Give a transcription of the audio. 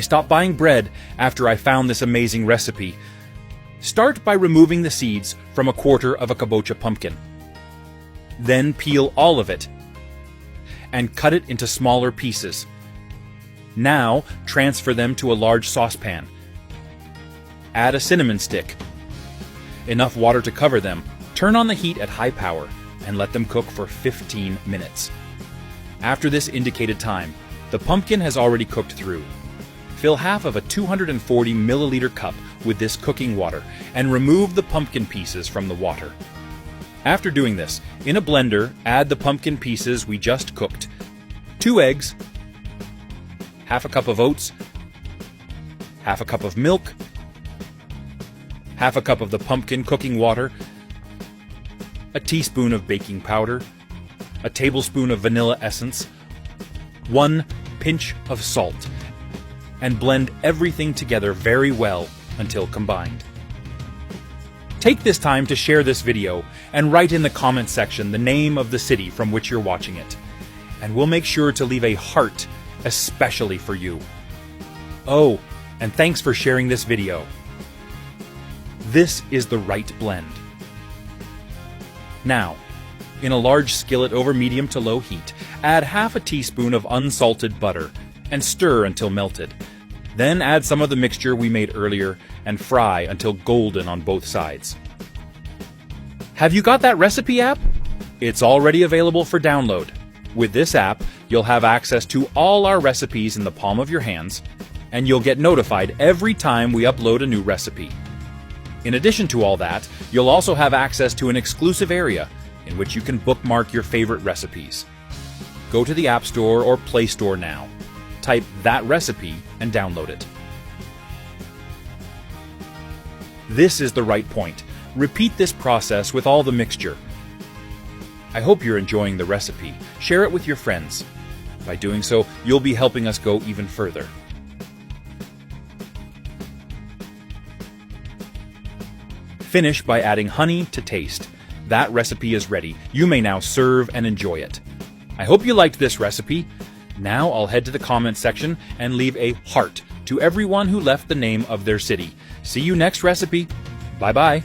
I stopped buying bread after I found this amazing recipe. Start by removing the seeds from 1/4 of a kabocha pumpkin. Then peel all of it and cut it into smaller pieces. Now transfer them to a large saucepan. Add a cinnamon stick, enough water to cover them. Turn on the heat at high power and let them cook for 15 minutes. After this indicated time, the pumpkin has already cooked through. Fill half of a 240 milliliter cup with this cooking water and remove the pumpkin pieces from the water. After doing this, in a blender, add the pumpkin pieces we just cooked, 2 eggs, half a cup of oats, half a cup of milk, half a cup of the pumpkin cooking water, a teaspoon of baking powder, a tablespoon of vanilla essence, 1 pinch of salt, and blend everything together very well until combined. Take this time to share this video and write in the comment section the name of the city from which you're watching it, and we'll make sure to leave a heart especially for you. Oh, and thanks for sharing this video. This is the right blend. Now, in a large skillet over medium to low heat, add half a teaspoon of unsalted butter and stir until melted. Then add some of the mixture we made earlier and fry until golden on both sides. Have you got that recipe app? It's already available for download. With this app, you'll have access to all our recipes in the palm of your hands, and you'll get notified every time we upload a new recipe. In addition to all that, you'll also have access to an exclusive area in which you can bookmark your favorite recipes. Go to the App Store or Play Store now. Type that recipe and download it. This is the right point. Repeat this process with all the mixture. I hope you're enjoying the recipe. Share it with your friends. By doing so, you'll be helping us go even further. Finish by adding honey to taste. That recipe is ready. You may now serve and enjoy it. I hope you liked this recipe. Now I'll head to the comment section and leave a heart to everyone who left the name of their city. See you next recipe. Bye-bye.